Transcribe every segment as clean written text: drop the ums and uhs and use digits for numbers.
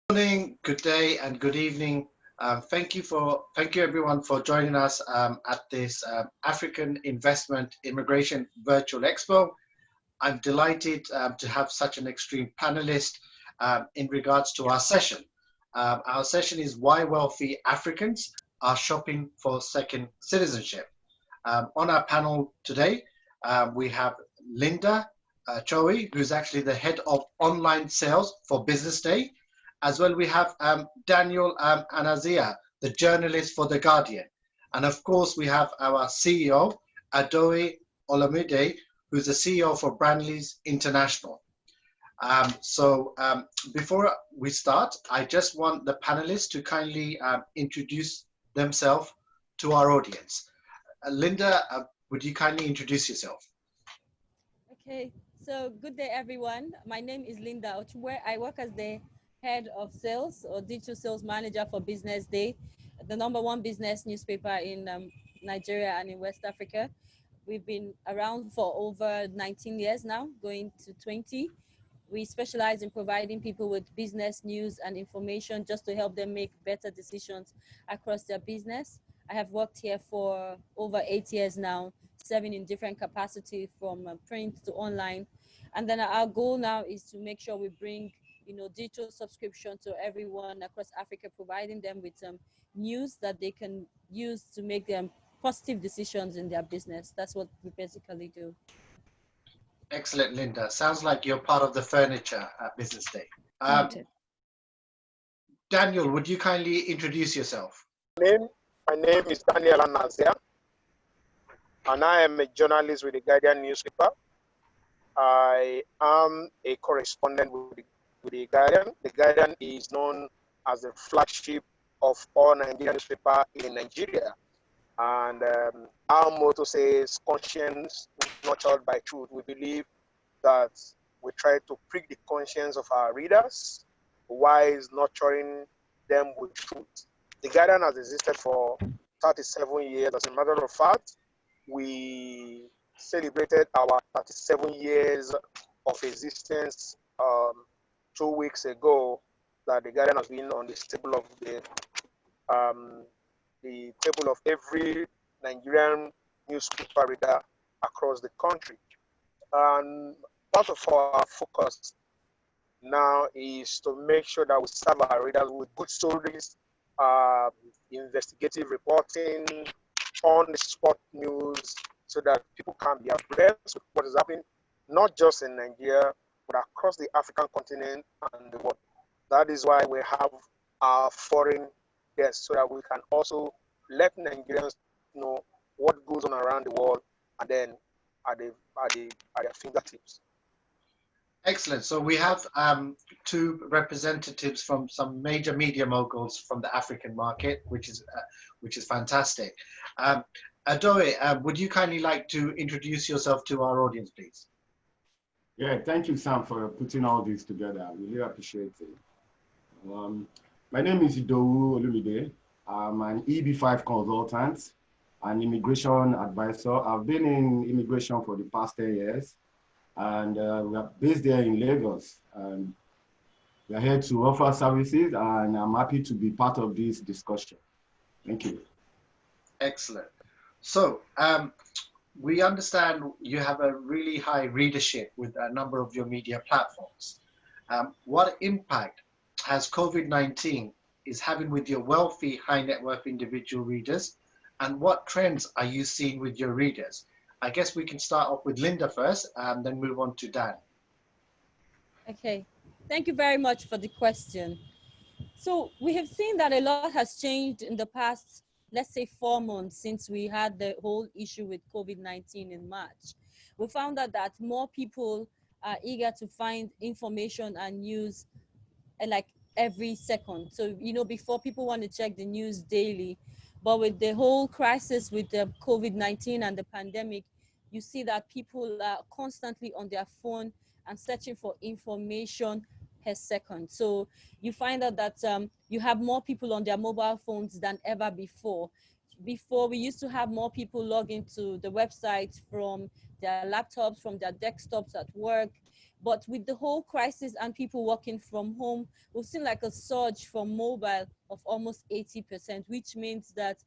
Morning, good day, and good evening. Thank you everyone for joining us at this African Investment Immigration Virtual Expo. I'm delighted to have such an extreme panelist in regards to our session. Our session is why wealthy Africans are shopping for second citizenship. On our panel today, we have Linda Choi, who's actually the head of online sales for BusinessDay. As well, we have Daniel Anazia, the journalist for The Guardian. And of course, we have our CEO, Idowu Olumide, who's the CEO for Brandleys International. Before we start, I just want the panelists to kindly introduce themselves to our audience. Linda, would you kindly introduce yourself? Okay, so good day, everyone. My name is Linda Ochugbua. I work as the head of sales or digital sales manager for BusinessDay, the #1 business newspaper in Nigeria and in West Africa. We've been around for over 19 years now, going to 20. We specialize in providing people with business news and information just to help them make better decisions across their business. I have worked here for over 8 years now, serving in different capacities from print to online. And then our goal now is to make sure we bring digital subscription to everyone across Africa, providing them with some news that they can use to make them positive decisions in their business. That's what we basically do. Excellent, Linda. Sounds like you're part of the furniture at BusinessDay. Daniel, would you kindly introduce yourself? My name is Daniel Anazia, and I am a journalist with the Guardian newspaper. I am a correspondent with the Guardian. The Guardian is known as the flagship of all Nigerian newspaper in Nigeria. And our motto says, conscience nurtured by truth. We believe that we try to prick the conscience of our readers while nurturing them with truth. The Guardian has existed for 37 years. As a matter of fact, we celebrated our 37 years of existence 2 weeks ago. That the Guardian has been on the table of the table of every Nigerian newspaper reader across the country. And part of our focus now is to make sure that we serve our readers with good stories, investigative reporting, on-the-spot news, so that people can be abreast with what is happening, not just in Nigeria, but across the African continent and the world. That is why we have our foreign guests, so that we can also let Nigerians know what goes on around the world, and then at their fingertips. Excellent. So we have two representatives from some major media moguls from the African market, which is fantastic. Idowu, would you kindly like to introduce yourself to our audience, please? Yeah, thank you, Sam, for putting all this together. I really appreciate it. My name is Idowu Olumide. I'm an EB5 consultant, an immigration advisor. I've been in immigration for the past 10 years, and we are based there in Lagos. We are here to offer services, and I'm happy to be part of this discussion. Thank you. Excellent. So we understand you have a really high readership with a number of your media platforms. What impact has COVID-19 is having with your wealthy, high net worth individual readers, and what trends are you seeing with your readers? I guess we can start off with Linda first and then move on to Dan. Okay, thank you very much for the question. So we have seen that a lot has changed in the past, let's say 4 months since we had the whole issue with COVID-19 in March. We found out that more people are eager to find information and news like every second. So, before people want to check the news daily, but with the whole crisis with the COVID-19 and the pandemic, you see that people are constantly on their phone and searching for information per second. So you find out that you have more people on their mobile phones than ever before. Before, we used to have more people log into the website from their laptops, from their desktops at work. But with the whole crisis and people working from home, we've seen like a surge from mobile of almost 80%, which means that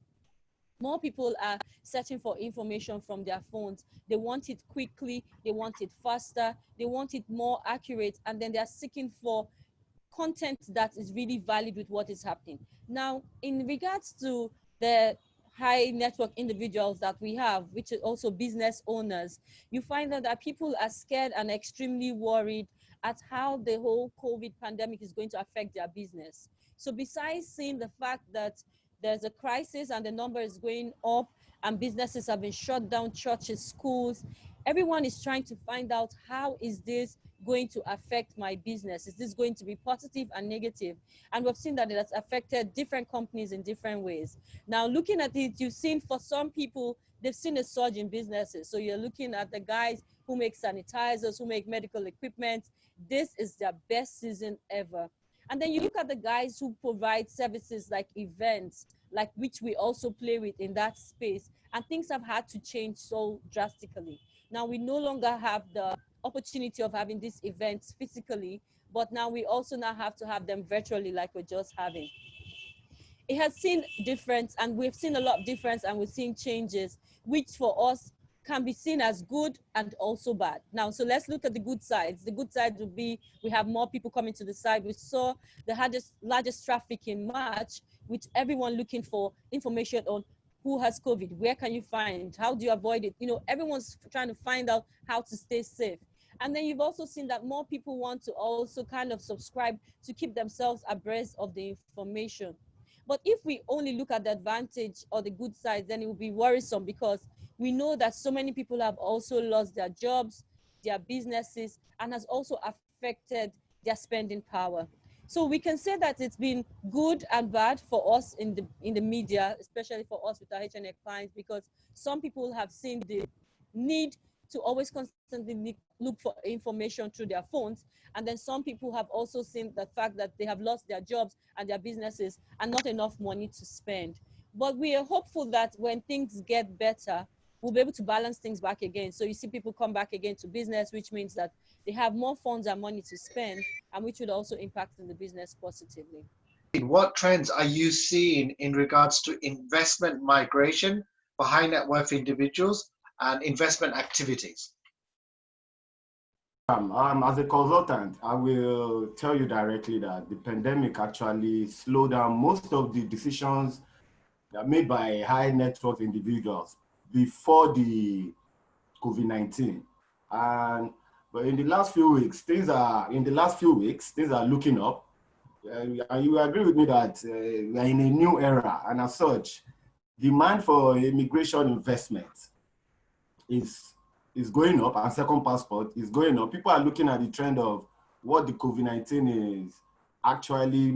more people are searching for information from their phones. They want it quickly, they want it faster, they want it more accurate, and then they're seeking for content that is really valid with what is happening. Now, in regards to the high network individuals that we have, which is also business owners, you find out that people are scared and extremely worried at how the whole COVID pandemic is going to affect their business. So besides seeing the fact that there's a crisis and the number is going up and businesses have been shut down, churches, schools, everyone is trying to find out, how is this going to affect my business? Is this going to be positive and negative? And we've seen that it has affected different companies in different ways. Now, looking at it, you've seen for some people, they've seen a surge in businesses. So you're looking at the guys who make sanitizers, who make medical equipment. This is their best season ever. And then you look at the guys who provide services like events, like which we also play with in that space, and things have had to change so drastically. Now we no longer have the opportunity of having these events physically, but now we also now have to have them virtually like we're just having. It has seen difference, and we've seen a lot of difference, and we've seen changes, which for us can be seen as good and also bad. Now, so let's look at the good sides. The good side would be we have more people coming to the site. We saw the largest traffic in March, with everyone looking for information on who has COVID, where can you find, how do you avoid it? You know, everyone's trying to find out how to stay safe. And then you've also seen that more people want to also kind of subscribe to keep themselves abreast of the information. But if we only look at the advantage or the good side, then it will be worrisome, because we know that so many people have also lost their jobs, their businesses, and has also affected their spending power. So we can say that it's been good and bad for us in the media, especially for us with our HNX clients, because some people have seen the need to always constantly look for information through their phones. And then some people have also seen the fact that they have lost their jobs and their businesses and not enough money to spend. But we are hopeful that when things get better, we'll be able to balance things back again. So you see people come back again to business, which means that they have more funds and money to spend, and which would also impact in the business positively. What trends are you seeing in regards to investment migration for high net worth individuals and investment activities? As a consultant, I will tell you directly that the pandemic actually slowed down most of the decisions that are made by high net worth individuals before the COVID-19. But in the last few weeks, things are looking up. And you agree with me that we are in a new era, and as such, demand for immigration investment is going up, and second passport is going up. People are looking at the trend of what the COVID-19 is actually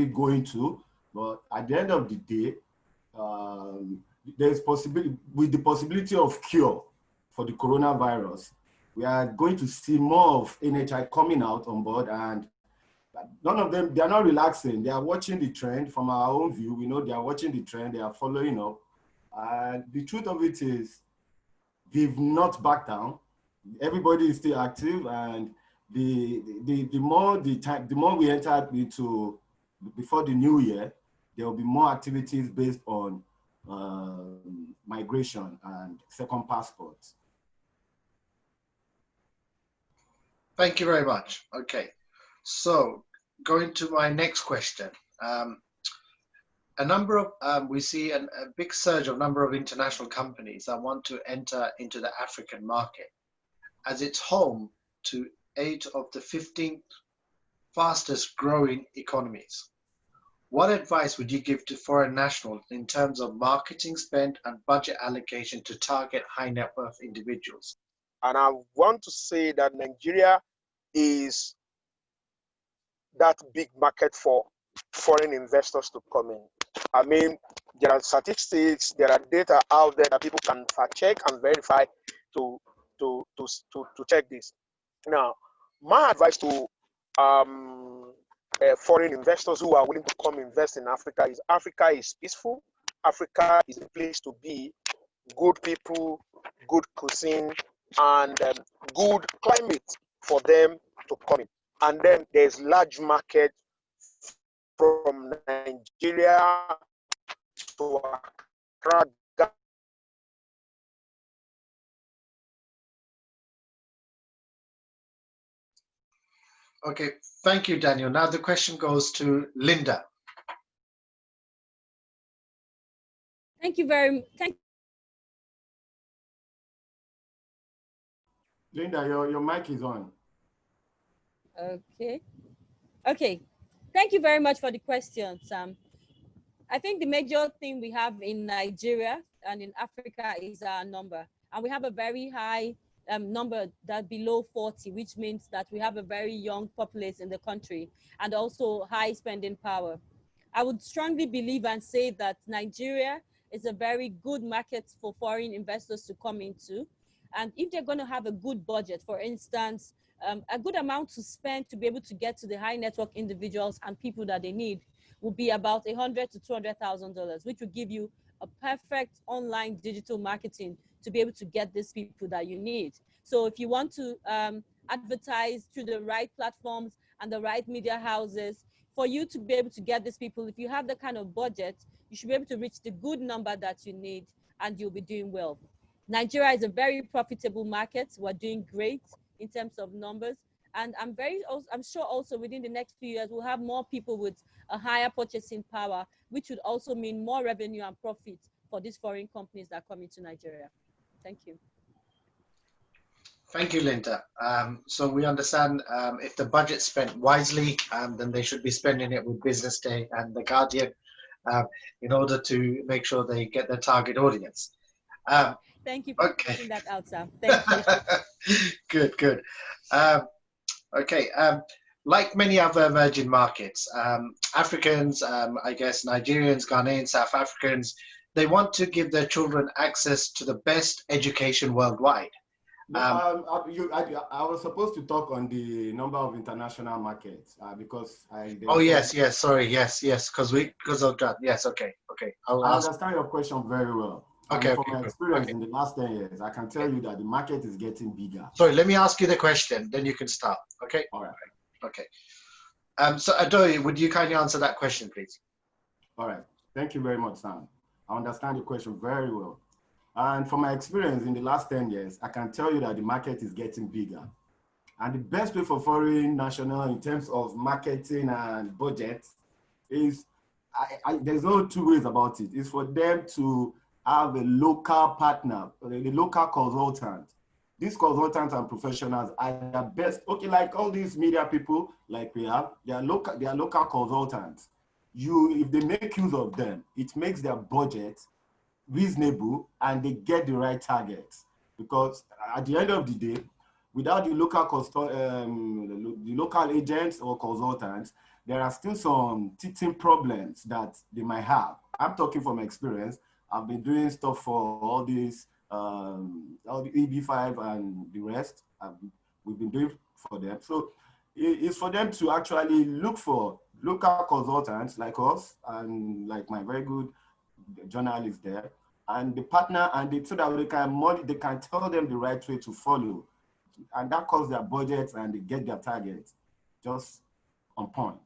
going to. But at the end of the day, there's with the possibility of cure for the coronavirus, we are going to see more of NHI coming out on board, and none of them, they are not relaxing. They are watching the trend from our own view. We know they are watching the trend, they are following up. And the truth of it is, they've not backed down. Everybody is still active, and the more we enter into before the new year, there will be more activities based on migration and second passports. Thank you very much. Okay, so going to my next question. We see a big surge of number of international companies that want to enter into the African market, as it's home to 8 of the 15 fastest growing economies. What advice would you give to foreign nationals in terms of marketing spend and budget allocation to target high net worth individuals? And I want to say that Nigeria is that big market for foreign investors to come in. I mean, there are statistics, there are data out there that people can fact check and verify to check this. Now, my advice to foreign investors who are willing to come invest in Africa is peaceful. Africa is a place to be. Good people, good cuisine, and good climate for them to come in. And then there's large market from Nigeria to Accra. Okay, thank you, Daniel. Now the question goes to Linda. Thank you very much. Linda, your mic is on. Okay. Okay. Thank you very much for the question, Sam. I think the major thing we have in Nigeria and in Africa is our number. And we have a very high number that below 40, which means that we have a very young populace in the country and also high spending power. I would strongly believe and say that Nigeria is a very good market for foreign investors to come into. And if they're going to have a good budget, for instance, a good amount to spend to be able to get to the high net worth individuals and people that they need will be about $100,000 to $200,000, which will give you a perfect online digital marketing to be able to get these people that you need. So if you want to advertise through the right platforms and the right media houses, for you to be able to get these people, if you have the kind of budget, you should be able to reach the good number that you need and you'll be doing well. Nigeria is a very profitable market. We're doing great in terms of numbers. And I'm sure also within the next few years, we'll have more people with a higher purchasing power, which would also mean more revenue and profit for these foreign companies that come into Nigeria. Thank you. Thank you, Linda. So we understand if the budget's spent wisely, then they should be spending it with BusinessDay and The Guardian in order to make sure they get their target audience. Thank you for pointing that out, Sam. Thank you. Good, good. Okay. Like many other emerging markets, Africans, I guess Nigerians, Ghanaians, South Africans, they want to give their children access to the best education worldwide. I was supposed to talk on the number of international markets because yes, sorry, yes, because of that. Yes, okay. I understand your question very well. Okay. From my experience in the last 10 years, I can tell you that the market is getting bigger. Sorry, let me ask you the question, then you can start. Okay. All right. Okay. So Idowu, would you kindly answer that question, please? All right. Thank you very much, Sam. I understand the question very well. And from my experience in the last 10 years, I can tell you that the market is getting bigger. And the best way for foreign national in terms of marketing and budget is, there's no two ways about it. It's for them to have a local partner, a local consultant. These consultants and professionals are the best. Okay, like all these media people, like we have, they are local consultants. If they make use of them, it makes their budget reasonable and they get the right targets. Because at the end of the day, without the local agents or consultants, there are still some teething problems that they might have. I'm talking from experience. I've been doing stuff for all these, all the EB5 and the rest. We've been doing for them. So it's for them to actually look for local consultants like us and like my very good journalists there, and the partner, and so that they can tell them the right way to follow, and that causes their budgets and they get their targets just on point.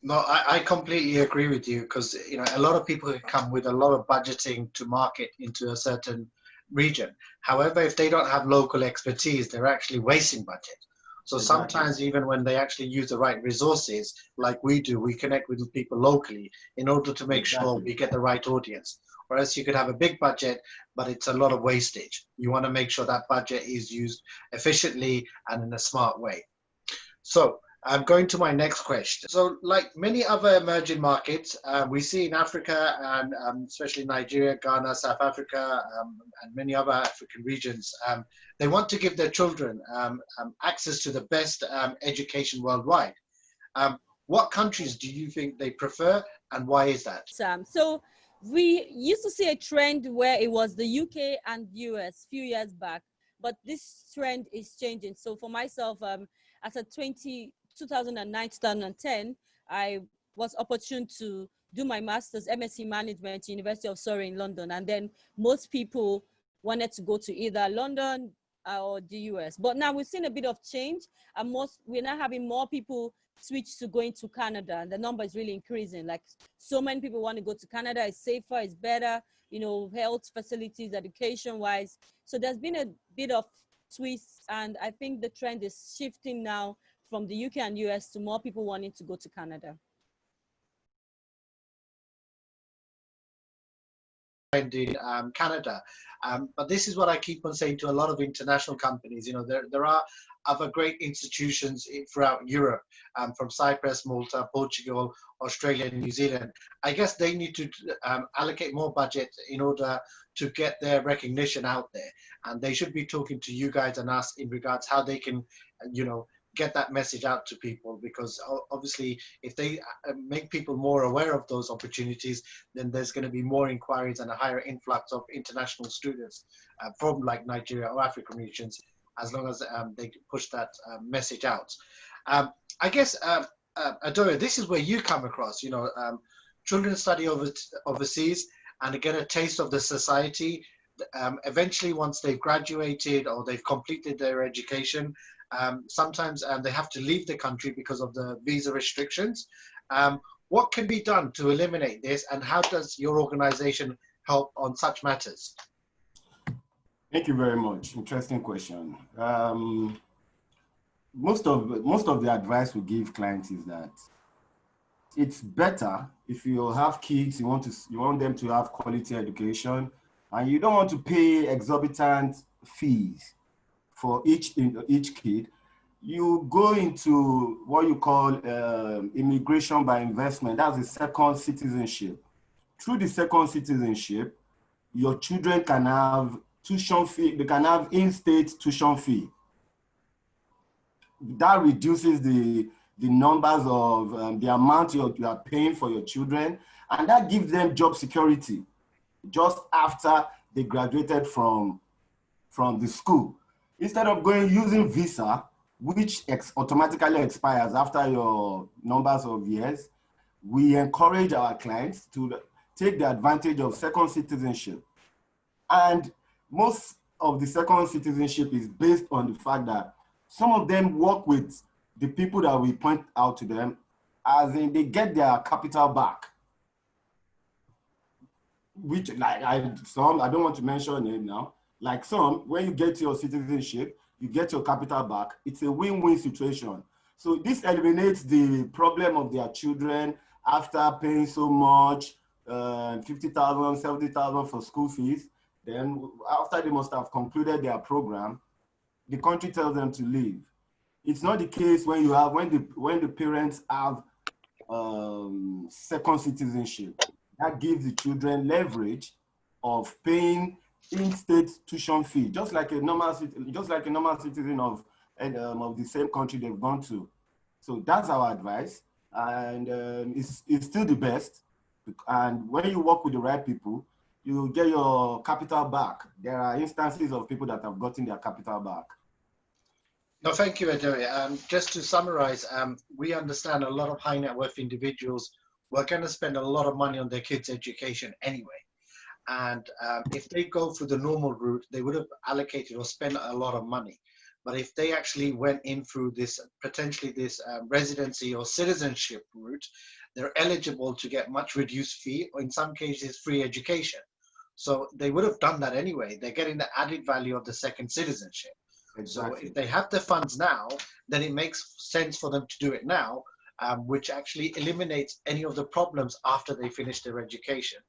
No, I completely agree with you, because a lot of people can come with a lot of budgeting to market into a certain region. However, if they don't have local expertise, they're actually wasting budget. So Exactly. Sometimes even when they actually use the right resources, like we do, we connect with people locally in order to make sure we get the right audience. Whereas you could have a big budget, but it's a lot of wastage. You want to make sure that budget is used efficiently and in a smart way. So I'm going to my next question. So like many other emerging markets, we see in Africa and especially Nigeria, Ghana, South Africa, and many other African regions, they want to give their children access to the best education worldwide. What countries do you think they prefer, and why is that? So we used to see a trend where it was the UK and US a few years back, but this trend is changing. So for myself, as a 2009, 2010, I was opportune to do my master's MSc management, University of Surrey in London. And then most people wanted to go to either London or the US. But now we've seen a bit of change, and we're now having more people switch to going to Canada, and the number is really increasing. Like, so many people want to go to Canada. It's safer, it's better, you know, health facilities, education wise. So there's been a bit of twist, and I think the trend is shifting now from the UK and US to more people wanting to go to Canada. In Canada. But this is what I keep on saying to a lot of international companies. You know, there are other great institutions throughout Europe, from Cyprus, Malta, Portugal, Australia, and New Zealand. I guess they need to allocate more budget in order to get their recognition out there. And they should be talking to you guys and us in regards how they can, you know, get that message out to people, because obviously if they make people more aware of those opportunities, then there's going to be more inquiries and a higher influx of international students from like Nigeria or African regions, as long as they push that message out. I guess, Idowu, this is where you come across, you know, children study overseas and get a taste of the society. Eventually, once they've graduated or they've completed their education, sometimes they have to leave the country because of the visa restrictions. What can be done to eliminate this, and how does your organization help on such matters? Thank you very much. Interesting question. Most of the advice we give clients is that it's better if you have kids, you want them to have quality education, and you don't want to pay exorbitant fees for each kid. You go into what you call immigration by investment. That's the second citizenship. Through the second citizenship, your children can have tuition fee. They can have in-state tuition fee. That reduces the numbers of the amount you are paying for your children, and that gives them job security just after they graduated from the school. Instead of using visa, which automatically expires after your numbers of years, we encourage our clients to take the advantage of second citizenship. And most of the second citizenship is based on the fact that some of them work with the people that we point out to them, as in they get their capital back. Which, like I don't want to mention it now, like some, when you get your citizenship, you get your capital back. It's a win-win situation. So this eliminates the problem of their children after paying so much, 50,000, 70,000 for school fees. Then after they must have concluded their program, the country tells them to leave. It's not the case when the parents have second citizenship. That gives the children leverage of paying in-state tuition fee, just like a normal citizen of the same country they've gone to. So that's our advice, and it's still the best. And when you work with the right people, you get your capital back. There are instances of people that have gotten their capital back. No, thank you, Idowu. Just to summarize, we understand a lot of high net worth individuals were going to spend a lot of money on their kids' education anyway. And if they go through the normal route, they would have allocated or spent a lot of money. But if they actually went in through this, potentially this residency or citizenship route, they're eligible to get much reduced fee, or in some cases, free education. So they would have done that anyway. They're getting the added value of the second citizenship. Exactly. So if they have the funds now, then it makes sense for them to do it now, which actually eliminates any of the problems after they finish their education.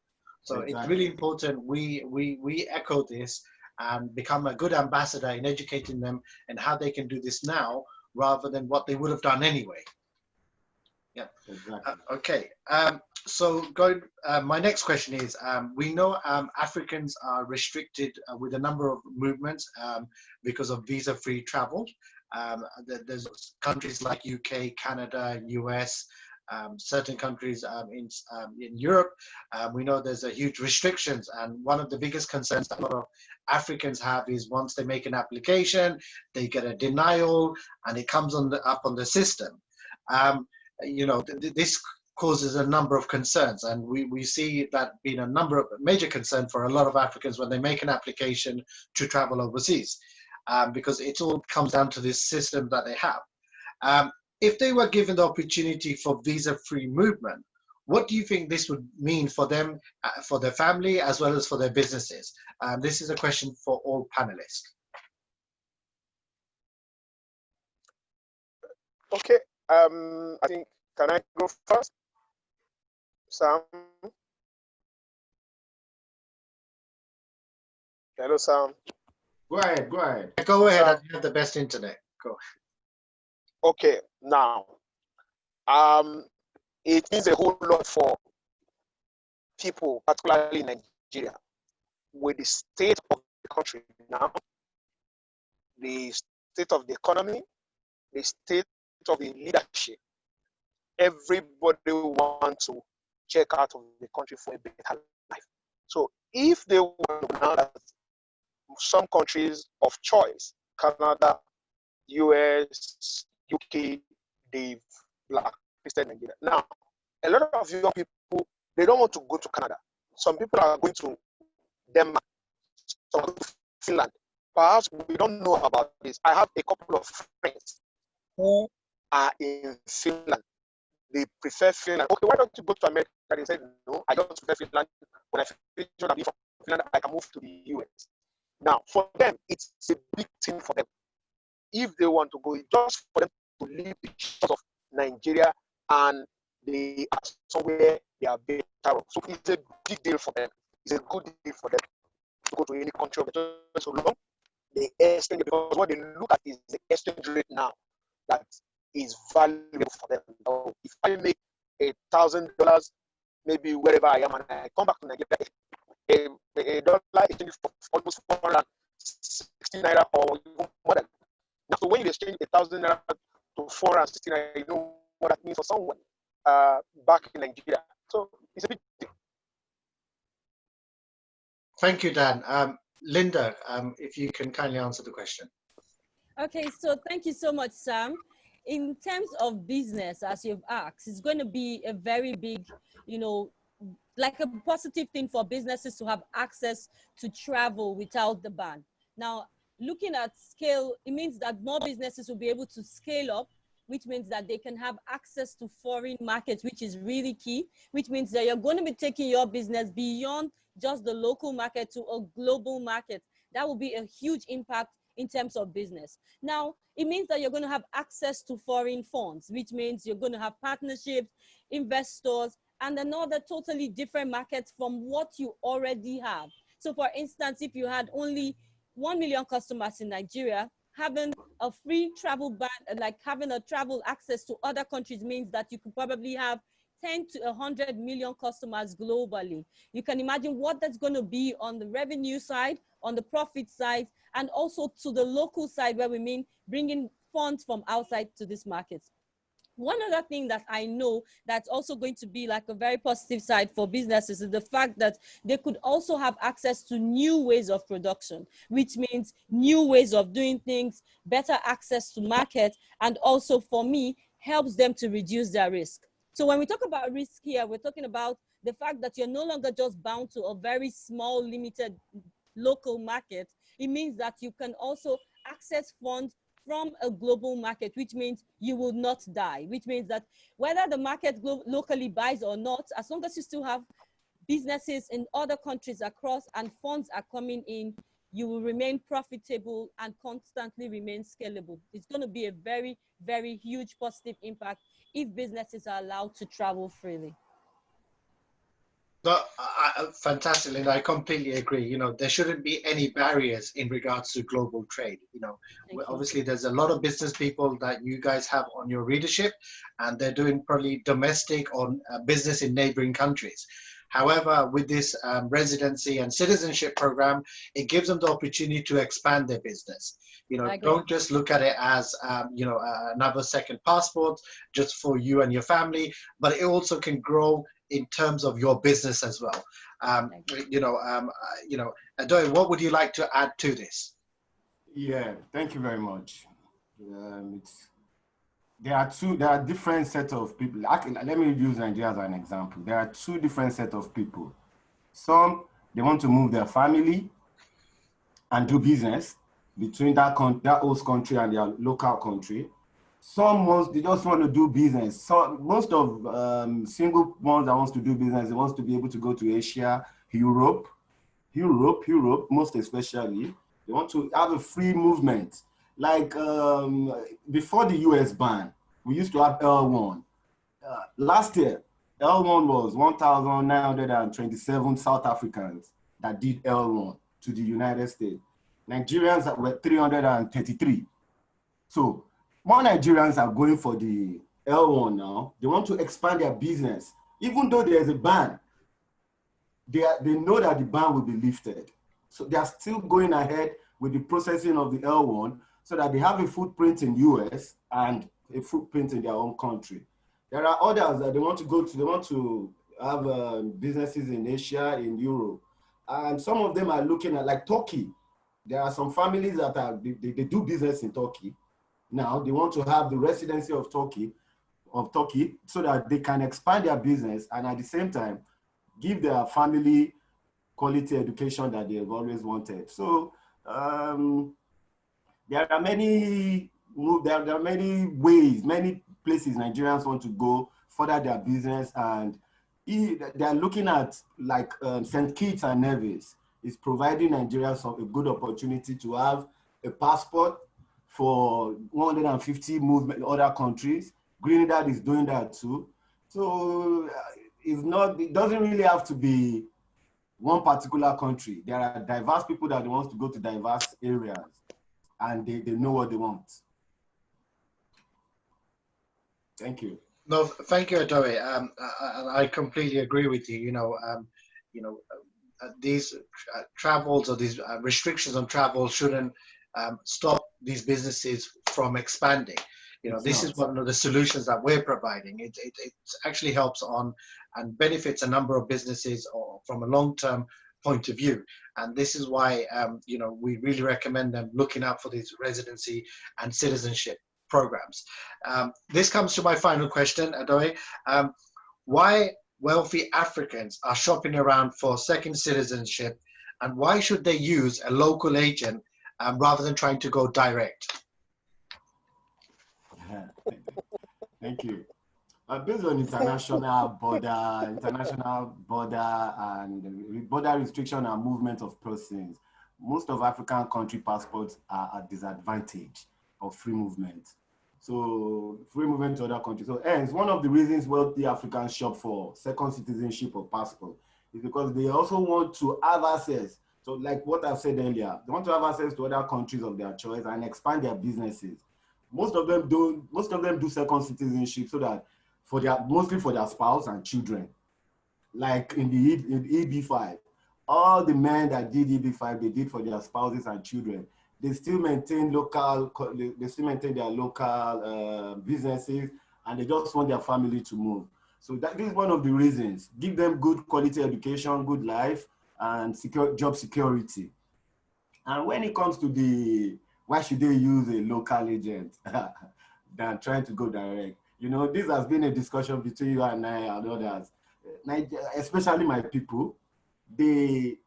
So exactly. It's really important we echo this and become a good ambassador in educating them and how they can do this now rather than what they would have done anyway. Yeah. Exactly. Okay. So my next question is, we know Africans are restricted with a number of movements because of visa-free travel. There's countries like UK, Canada, US, certain countries in Europe. We know there's a huge restrictions, and one of the biggest concerns that a lot of Africans have is once they make an application, they get a denial, and it comes up on the system. You know, this causes a number of concerns. And we see that being a number of major concern for a lot of Africans when they make an application to travel overseas, because it all comes down to this system that they have. If they were given the opportunity for visa-free movement, what do you think this would mean for them, for their family, as well as for their businesses? This is a question for all panelists. Okay, I think, can I go first? Sam? Hello, Sam. Go ahead, go ahead. Go ahead, you have the best internet. Go. Okay, now, it means a whole lot for people, particularly in Nigeria, with the state of the country now, the state of the economy, the state of the leadership. Everybody wants to check out of the country for a better life. So if they want to, now that some countries of choice, Canada, US, UK, they've blacklisted Nigeria. Now, a lot of young people, they don't want to go to Canada. Some people are going to Denmark, some to Finland. Perhaps we don't know about this. I have a couple of friends who are in Finland. They prefer Finland. Okay, why don't you go to America? They said, no, I don't prefer Finland. When I finish from Finland, I can move to the US. Now, for them, it's a big thing for them. If they want to go, just for them to leave the shores of Nigeria and they are somewhere they are better off. So it's a big deal for them. It's a good deal for them to go to any country of the choice so long. The exchange, because what they look at is the exchange rate now that is valuable for them. So if I make $1,000, maybe wherever I am, and I come back to Nigeria, a dollar exchange for almost 460 naira or even more than. Now, so when you exchange 1,000 naira to 460 naira, you know what that means for someone back in Nigeria. So it's a big deal. Thank you, Dan. Linda, if you can kindly answer the question. Okay, so thank you so much, Sam. In terms of business, as you've asked, it's going to be a very big, like a positive thing for businesses to have access to travel without the ban. Now, looking at scale, it means that more businesses will be able to scale up, which means that they can have access to foreign markets, which is really key, which means that you're going to be taking your business beyond just the local market to a global market. That will be a huge impact in terms of business. Now, it means that you're going to have access to foreign funds, which means you're going to have partnerships, investors, and another totally different market from what you already have. So for instance, if you had only 1 million customers in Nigeria, having a free travel ban, like having a travel access to other countries, means that you could probably have 10 to 100 million customers globally. You can imagine what that's going to be on the revenue side, on the profit side, and also to the local side, where we mean bringing funds from outside to this market. One other thing that I know that's also going to be like a very positive side for businesses is the fact that they could also have access to new ways of production, which means new ways of doing things, better access to market, and also for me, helps them to reduce their risk. So when we talk about risk here, we're talking about the fact that you're no longer just bound to a very small, limited local market. It means that you can also access funds from a global market, which means you will not die, which means that whether the market locally buys or not, as long as you still have businesses in other countries across and funds are coming in, you will remain profitable and constantly remain scalable. It's going to be a very, very huge positive impact if businesses are allowed to travel freely. No, fantastic, Linda. I completely agree. There shouldn't be any barriers in regards to global trade. Obviously, there's a lot of business people that you guys have on your readership, and they're doing probably domestic or business in neighboring countries. However, with this residency and citizenship program, it gives them the opportunity to expand their business. Don't just look at it as, another second passport just for you and your family, but it also can grow in terms of your business as well. Idowu, what would you like to add to this? Yeah, thank you very much. there are different sets of people. Let me use Nigeria as an example. There are two different sets of people. Some, they want to move their family and do business between that host country and their local country. Some they just want to do business. So most of single ones that wants to do business, they want to be able to go to Asia, Europe, most especially. They want to have a free movement. Like before the US ban, we used to have L1. Last year, L1 was 1,927 South Africans that did L1 to the United States. Nigerians were 333. So more Nigerians are going for the L1 now. They want to expand their business. Even though there's a ban, they know that the ban will be lifted. So they are still going ahead with the processing of the L1 so that they have a footprint in US and a footprint in their own country. There are others that they want to go to, they want to have businesses in Asia, in Europe. And some of them are looking at, like Turkey. There are some families that they do business in Turkey. Now they want to have the residency of Turkey so that they can expand their business and at the same time give their family quality education that they have always wanted. So there are many ways, many places Nigerians want to go further their business, and they are looking at like St. Kitts and Nevis is providing Nigerians a good opportunity to have a passport for 150 movement other countries. Grenada is doing that too. So it doesn't really have to be one particular country. There are diverse people that want to go to diverse areas and they know what they want. Thank you. No, thank you, Idowu. I completely agree with you. These travels or these restrictions on travel shouldn't stop these businesses from expanding. This is one of the solutions that we're providing. It actually helps on and benefits a number of businesses or from a long-term point of view. And this is why, we really recommend them looking out for these residency and citizenship programs. This comes to my final question, Idowu. Why wealthy Africans are shopping around for second citizenship, and why should they use a local agent rather than trying to go direct? Thank you. Based on international border and border restriction and movement of persons, most of African country passports are at disadvantage of free movement. So free movement to other countries. So hence, one of the reasons wealthy Africans shop for second citizenship or passport is because they also want to have access. So like what I've said earlier, they want to have access to other countries of their choice and expand their businesses. Most of them do second citizenship so that mostly for their spouse and children. Like in EB5, all the men that did EB5, they did for their spouses and children. They still maintain their local businesses, and they just want their family to move. So that is one of the reasons. Give them good quality education, good life, and job security. And when it comes to why should they use a local agent than trying to go direct? This has been a discussion between you and I and others. Especially my people, they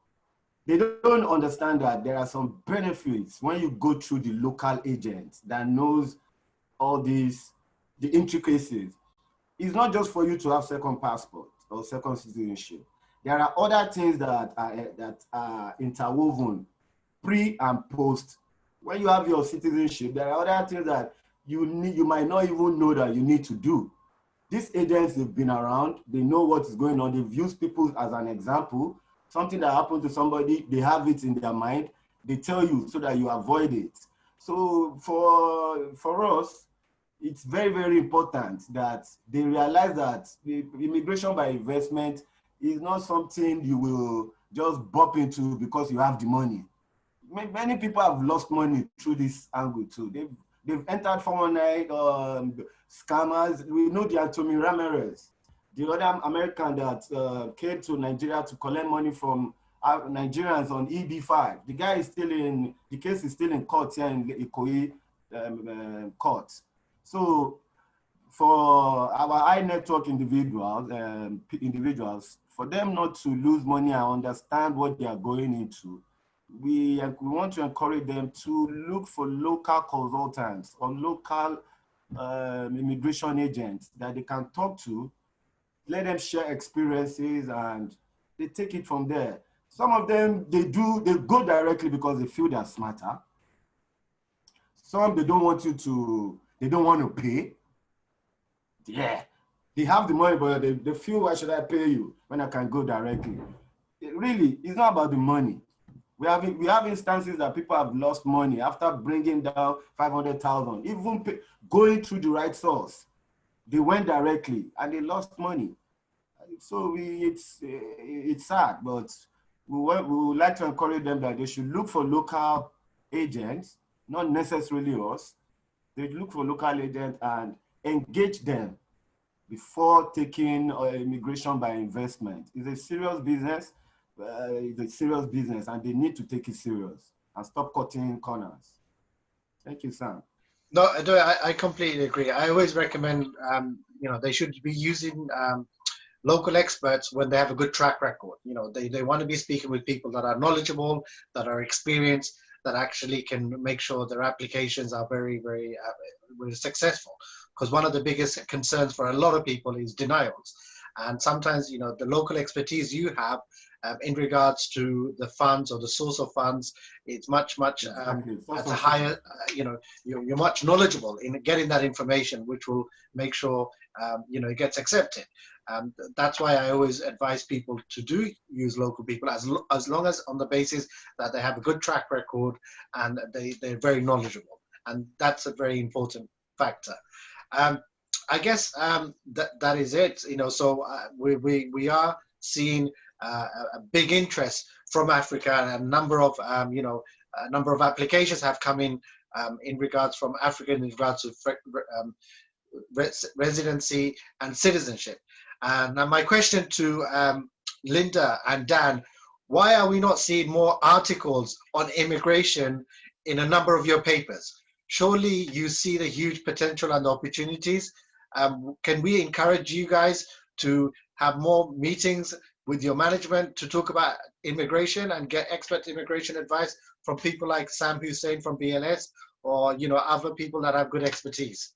don't understand that there are some benefits when you go through the local agent that knows all the intricacies. It's not just for you to have second passport or second citizenship. There are other things that are interwoven pre and post. When you have your citizenship, there are other things that you might not even know that you need to do. These agents have been around. They know what is going on. They've used people as an example. Something that happened to somebody, they have it in their mind. They tell you so that you avoid it. So for us, it's very, very important that they realize that immigration by investment is not something you will just bump into because you have the money. Many people have lost money through this angle too. They've entered 419 scammers. We know the Anthony Ramirez, the other American that came to Nigeria to collect money from Nigerians on EB5. The guy is the case is still in court here in Ikoyi court. So for our high network individuals, for them not to lose money and understand what they are going into, we want to encourage them to look for local consultants or local immigration agents that they can talk to, let them share experiences, and they take it from there. Some of them, they go directly because they feel they're smarter. Some, they don't want to pay. Yeah, they have the money, but they feel, why should I pay you when I can go directly? It's not about the money. We have instances that people have lost money after bringing down 500,000, even going through the right source. They went directly and they lost money. So it's sad, but we would like to encourage them that they should look for local agents, not necessarily us. They look for local agents and engage them before taking immigration by investment. It's a serious business. And they need to take it serious and stop cutting corners. Thank you, Sam. No, I completely agree. I always recommend, they should be using local experts when they have a good track record. They want to be speaking with people that are knowledgeable, that are experienced, that actually can make sure their applications are very, very, very successful. Because one of the biggest concerns for a lot of people is denials. And sometimes, the local expertise you have in regards to the funds or the source of funds, it's much at a higher, you're much knowledgeable in getting that information, which will make sure, it gets accepted. That's why I always advise people to use local people as long as on the basis that they have a good track record and they're very knowledgeable. And that's a very important factor. I guess that is it. So we are seeing a big interest from Africa, and a number of applications have come in regards from Africa in regards to residency and citizenship. Now my question to Linda and Dan: why are we not seeing more articles on immigration in a number of your papers? Surely you see the huge potential and opportunities. Can we encourage you guys to have more meetings with your management to talk about immigration and get expert immigration advice from people like Sam Hussain from BLS, or other people that have good expertise?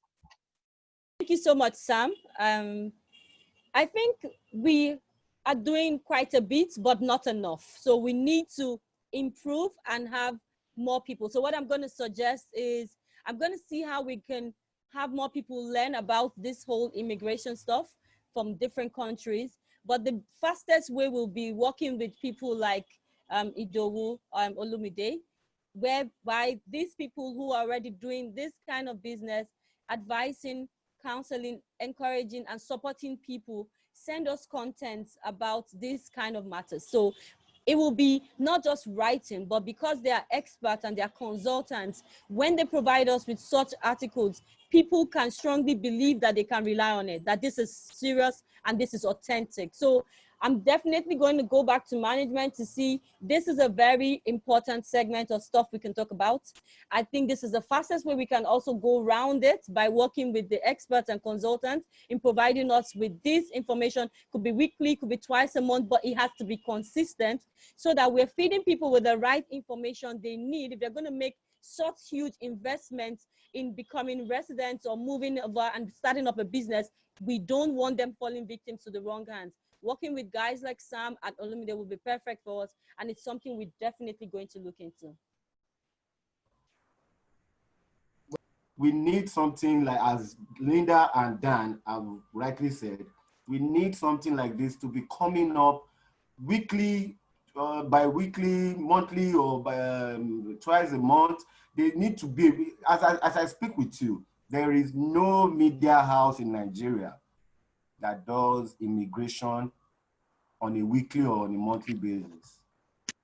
Thank you so much, Sam. I think we are doing quite a bit, but not enough. So we need to improve and have more people. So what I'm going to suggest is I'm going to see how we can have more people learn about this whole immigration stuff from different countries. But the fastest way will be working with people like Idowu, Olumide, whereby these people who are already doing this kind of business, advising, counseling, encouraging, and supporting people, send us content about this kind of matters. So it will be not just writing, but because they are experts and they are consultants, when they provide us with such articles, people can strongly believe that they can rely on it, that this is serious and this is authentic. So I'm definitely going to go back to management to see this is a very important segment of stuff we can talk about. I think this is the fastest way we can also go around it by working with the experts and consultants in providing us with this information. Could be weekly, could be twice a month, but it has to be consistent so that we're feeding people with the right information they need if they're going to make such huge investments in becoming residents or moving over and starting up a business. We don't want them falling victims to the wrong hands. Working with guys like Sam at Olumide will be perfect for us, and it's something we're definitely going to look into. We need something like, as Linda and Dan have rightly said, we need something like this to be coming up weekly, bi-weekly, monthly, or by, twice a month. They need to be, as I speak with you, there is no media house in Nigeria that does immigration on a weekly or on a monthly basis.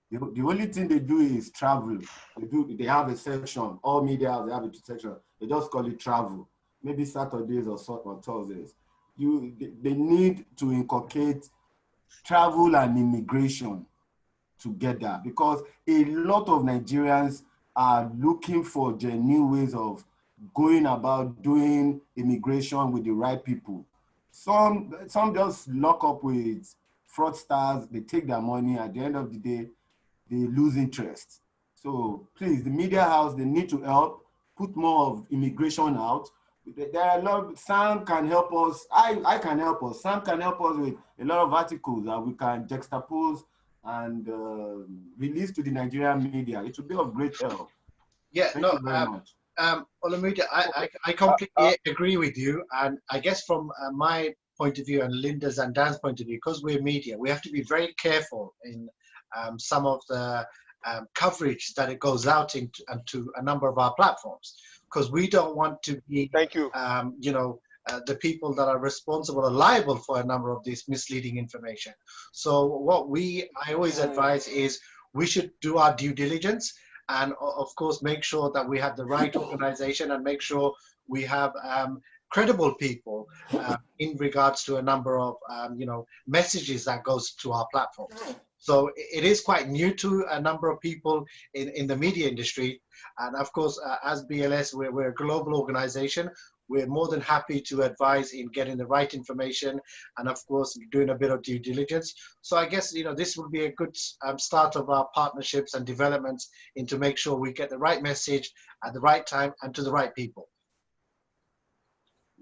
The only thing they do is travel. They have a section, all media, they have a section. They just call it travel, maybe Saturdays or Thursdays. They need to inculcate travel and immigration together, because a lot of Nigerians are looking for genuine ways of going about doing immigration with the right people. Some just lock up with fraudsters, they take their money, at the end of the day, they lose interest. So please, the media house, they need to help put more of immigration out. There are a lot, Sam can help us, I can help us, Sam can help us with a lot of articles that we can juxtapose and release to the Nigerian media. It will be of great help. Yeah, Thank you very much. Olumide, I completely agree with you. And I guess from my point of view and Linda's and Dan's point of view, because we're media, we have to be very careful in some of the coverage that it goes out into a number of our platforms, because we don't want to be, Thank you. The people that are responsible or liable for a number of this misleading information. So what I always advise is we should do our due diligence, and of course make sure that we have the right organization and make sure we have credible people in regards to a number of messages that goes to our platform. So it is quite new to a number of people in the media industry. And of course, as BLS, we're a global organization. We're more than happy to advise in getting the right information and of course doing a bit of due diligence. So I guess this will be a good start of our partnerships and developments to make sure we get the right message at the right time and to the right people.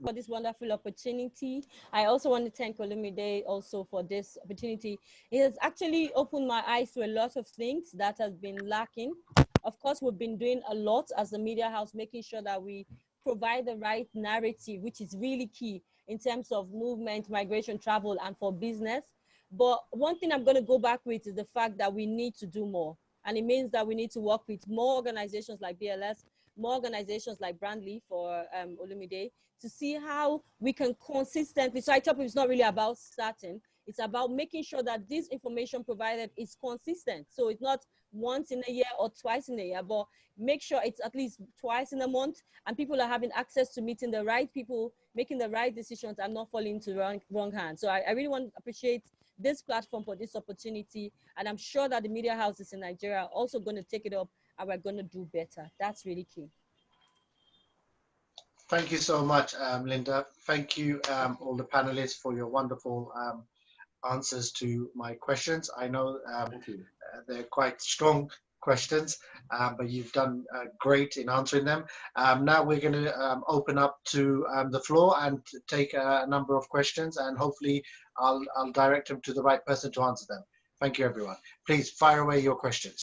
For this wonderful opportunity. I also want to thank Olumide also for this opportunity. It has actually opened my eyes to a lot of things that has been lacking. Of course, we've been doing a lot as a media house, making sure that we provide the right narrative, which is really key in terms of movement, migration, travel, and for business. But one thing I'm going to go back with is the fact that we need to do more. And it means that we need to work with more organizations like BLS, more organizations like Brandleys for Olumide, to see how we can consistently, so I tell people it's not really about starting, it's about making sure that this information provided is consistent. So it's not once in a year or twice in a year, but make sure it's at least twice in a month and people are having access to meeting the right people, making the right decisions and not falling into wrong hands. So I really want to appreciate this platform for this opportunity. And I'm sure that the media houses in Nigeria are also going to take it up and we're going to do better. That's really key. Thank you so much, Linda. Thank you, all the panelists, for your wonderful answers to my questions. I know they're quite strong questions, but you've done great in answering them. Now we're going to open up to the floor and take a number of questions, and hopefully I'll direct them to the right person to answer them. Thank you, everyone. Please fire away your questions.